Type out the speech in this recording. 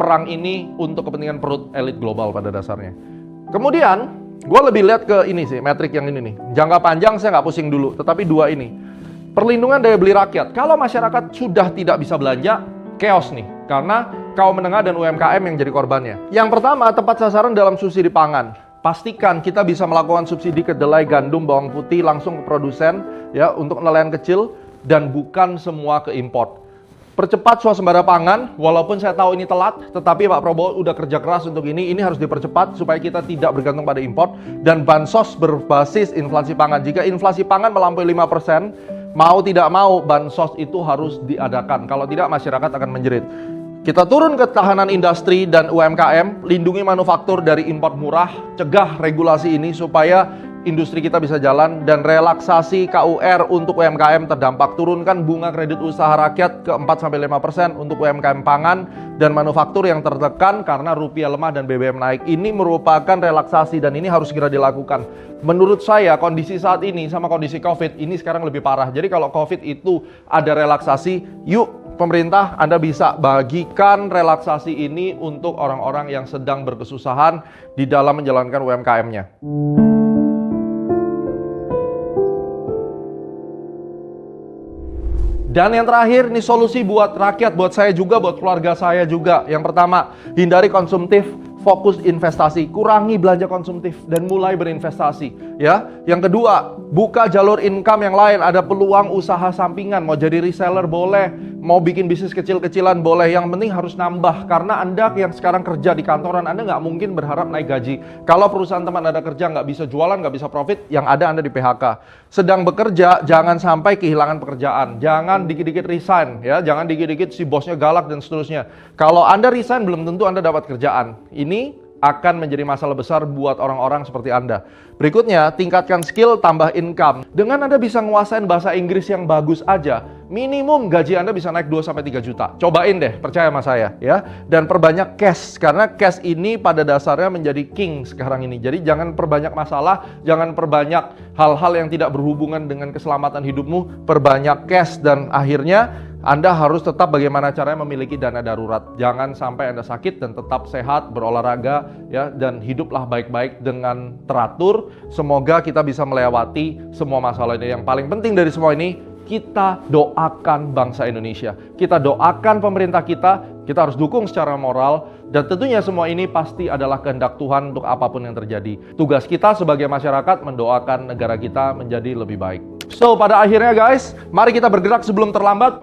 perang ini untuk kepentingan perut elit global pada dasarnya. Kemudian, gue lebih lihat ke ini sih, metrik yang ini nih. Jangka panjang saya nggak pusing dulu, tetapi dua ini. Perlindungan daya beli rakyat. Kalau masyarakat sudah tidak bisa belanja, chaos nih. Karena kaum menengah dan UMKM yang jadi korbannya. Yang pertama, tepat sasaran dalam subsidi pangan. Pastikan kita bisa melakukan subsidi kedelai, gandum, bawang putih langsung ke produsen ya untuk nelayan kecil dan bukan semua ke import. Percepat swasembada pangan, walaupun saya tahu ini telat, tetapi Pak Prabowo udah kerja keras untuk ini harus dipercepat supaya kita tidak bergantung pada import dan bansos berbasis inflasi pangan. Jika inflasi pangan melampaui 5%, mau tidak mau bansos itu harus diadakan. Kalau tidak masyarakat akan menjerit. Kita turun ketahanan industri dan UMKM, lindungi manufaktur dari import murah, cegah regulasi ini supaya industri kita bisa jalan, dan relaksasi KUR untuk UMKM terdampak. Turunkan bunga kredit usaha rakyat ke 4-5% untuk UMKM pangan dan manufaktur yang tertekan karena rupiah lemah dan BBM naik. Ini merupakan relaksasi dan ini harus segera dilakukan. Menurut saya kondisi saat ini sama kondisi COVID ini sekarang lebih parah. Jadi kalau COVID itu ada relaksasi, yuk pemerintah Anda bisa bagikan relaksasi ini untuk orang-orang yang sedang berkesusahan di dalam menjalankan UMKM-nya. Dan yang terakhir, ini solusi buat rakyat, buat saya juga, buat keluarga saya juga. Yang pertama, hindari konsumtif, fokus investasi, kurangi belanja konsumtif dan mulai berinvestasi. Ya, yang kedua, buka jalur income yang lain. Ada peluang usaha sampingan, mau jadi reseller boleh, mau bikin bisnis kecil-kecilan boleh. Yang penting harus nambah, karena Anda yang sekarang kerja di kantoran, Anda nggak mungkin berharap naik gaji. Kalau perusahaan teman Anda kerja nggak bisa jualan, nggak bisa profit, yang ada Anda di PHK. Sedang bekerja, jangan sampai kehilangan pekerjaan. Jangan dikit-dikit resign, ya. Jangan dikit-dikit si bosnya galak dan seterusnya. Kalau Anda resign, belum tentu Anda dapat kerjaan. Ini akan menjadi masalah besar buat orang-orang seperti Anda. Berikutnya, tingkatkan skill, tambah income. Dengan Anda bisa nguasain bahasa Inggris yang bagus aja, minimum gaji Anda bisa naik 2-3 juta. Cobain deh, percaya sama saya ya. Dan perbanyak cash, karena cash ini pada dasarnya menjadi king sekarang ini. Jadi jangan perbanyak masalah, jangan perbanyak hal-hal yang tidak berhubungan dengan keselamatan hidupmu, perbanyak cash, dan akhirnya Anda harus tetap bagaimana caranya memiliki dana darurat. Jangan sampai Anda sakit dan tetap sehat, berolahraga ya, dan hiduplah baik-baik dengan teratur. Semoga kita bisa melewati semua masalah ini. Yang paling penting dari semua ini, kita doakan bangsa Indonesia. Kita doakan pemerintah kita harus dukung secara moral, dan tentunya semua ini pasti adalah kehendak Tuhan untuk apapun yang terjadi. Tugas kita sebagai masyarakat mendoakan negara kita menjadi lebih baik. So, pada akhirnya guys, mari kita bergerak sebelum terlambat.